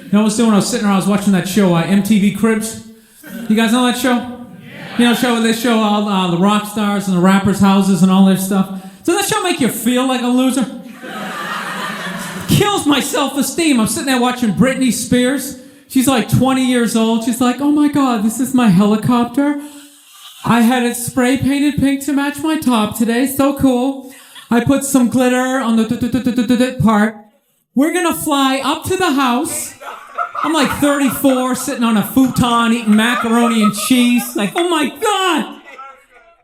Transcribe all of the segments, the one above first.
You know what I was doing? I was sitting around, I was watching that show, MTV Cribs. You guys know that show? You know, they show all the rock stars and the rappers' houses and all that stuff. Does that show make you feel like a loser? Kills my self-esteem. I'm sitting there watching Britney Spears. She's like 20 years old. She's like, oh my God, this is my helicopter. I had it spray painted pink to match my top today. So cool. I put some glitter on the part. We're gonna fly up to the house. I'm like 34, sitting on a futon, eating macaroni and cheese. Like, oh my God,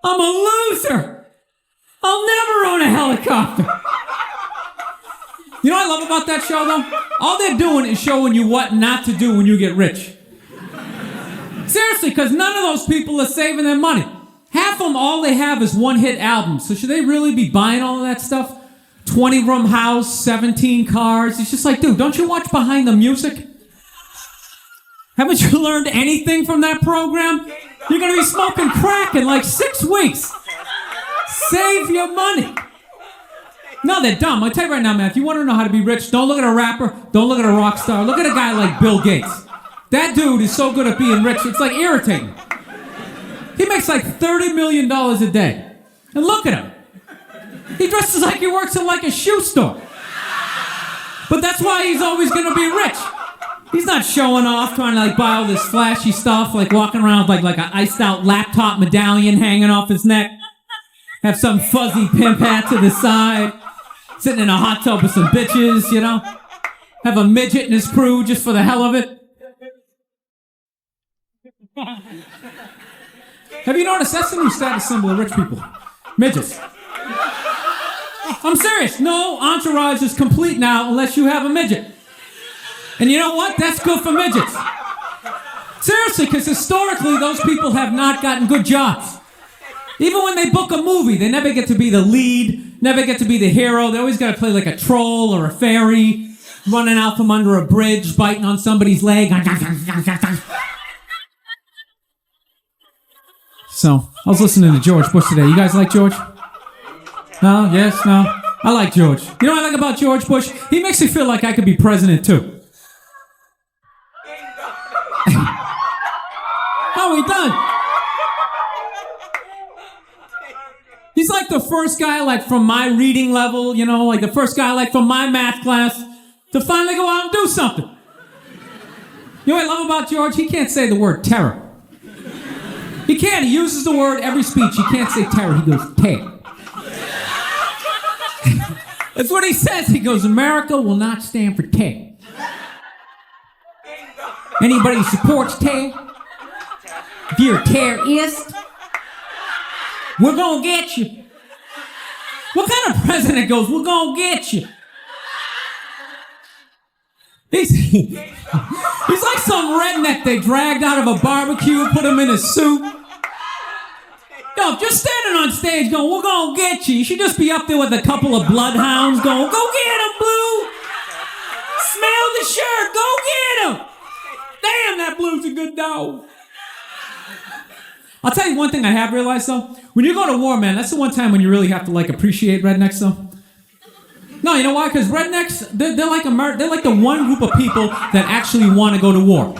I'm a loser. I'll never own a helicopter. You know what I love about that show, though? All they're doing is showing you what not to do when you get rich. Seriously, because none of those people are saving their money. Half of them, all they have is one-hit albums. So should they really be buying all of that stuff? 20-room house, 17 cars. It's just like, dude, don't you watch Behind the Music? Haven't you learned anything from that program? You're going to be smoking crack in like 6 weeks. Save your money. No, they're dumb. I'll tell you right now, man, if you want to know how to be rich, don't look at a rapper, don't look at a rock star, look at a guy like Bill Gates. That dude is so good at being rich, it's like irritating. He makes like $30 million a day. And look at him. He dresses like he works in like a shoe store. But that's why he's always going to be rich. He's not showing off, trying to like buy all this flashy stuff, like walking around with like an iced out laptop medallion hanging off his neck. Have some fuzzy pimp hat to the side. Sitting in a hot tub with some bitches, you know? Have a midget in his crew just for the hell of it. Have you noticed? That's the new status symbol of rich people. Midgets. I'm serious. No entourage is complete now unless you have a midget. And you know what? That's good for midgets. Seriously, because historically those people have not gotten good jobs. Even when they book a movie, they never get to be the lead, never get to be the hero. They always got to play like a troll or a fairy, running out from under a bridge, biting on somebody's leg. So, I was listening to George Bush today. You guys like George? No? Yes? No? I like George. You know what I like about George Bush? He makes me feel like I could be president too. How are we done? He's like the first guy like from my reading level, you know, like the first guy like from my math class to finally go out and do something. You know what I love about George? He can't say the word terror. He can't. He uses the word every speech. He can't say terror. He goes, terror. That's what he says. He goes, America will not stand for terror. Anybody who supports terror, if you're a terrorist, we're gonna get you. What kind of president goes, we're gonna get you? He's like some redneck they dragged out of a barbecue, put him in a suit. Yo, just standing on stage going, we're gonna get you. You should just be up there with a couple of bloodhounds going, go get him, Blue. Smell the shirt, go get him. Damn, that Blue's a good dog. I'll tell you one thing I have realized, though. When you go to war, man, that's the one time when you really have to, like, appreciate rednecks, though. No, you know why? Because rednecks, they're like the one group of people that actually want to go to war.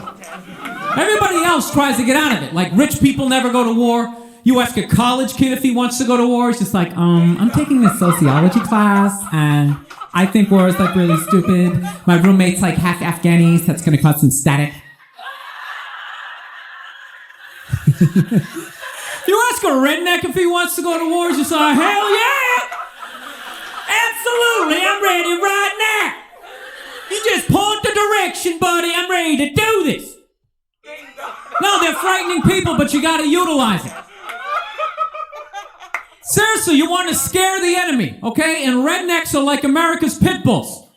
Everybody else tries to get out of it. Like, rich people never go to war. You ask a college kid if he wants to go to war, he's just like, I'm taking this sociology class, and I think war is, like, really stupid. My roommate's, like, half Afghanis. That's going to cause some static. You ask a redneck if he wants to go to war, he's just like, hell yeah! Absolutely, I'm ready right now! You just point the direction, buddy, I'm ready to do this! No, they're frightening people, but you gotta utilize it. Seriously, you want to scare the enemy, okay? And rednecks are like America's pit bulls.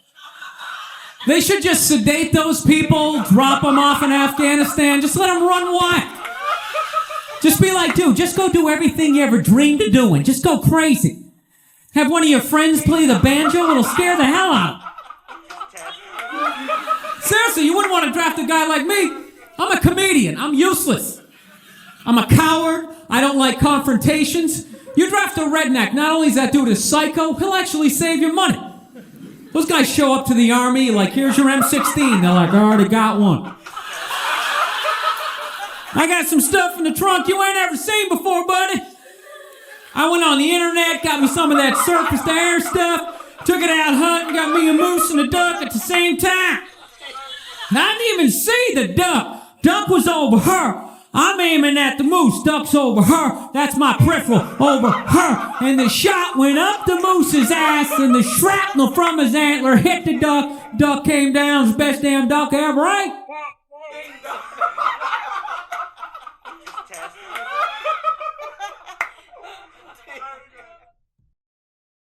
They should just sedate those people, drop them off in Afghanistan, just let them run wild. Just be like, dude, just go do everything you ever dreamed of doing. Just go crazy. Have one of your friends play the banjo, it'll scare the hell out of them. Seriously, you wouldn't want to draft a guy like me. I'm a comedian. I'm useless. I'm a coward. I don't like confrontations. You draft a redneck. Not only is that dude a psycho, he'll actually save your money. Those guys show up to the Army, like, here's your M16. They're like, I already got one. I got some stuff in the trunk you ain't ever seen before, buddy. I went on the internet, got me some of that surface to air stuff, took it out hunting, got me a moose and a duck at the same time. And I didn't even see the duck. Duck was over her. I'm aiming at the moose. Duck's over her. That's my peripheral. Over her. And the shot went up the moose's ass, and the shrapnel from his antler hit the duck. Duck came down. It was the best damn duck ever ate.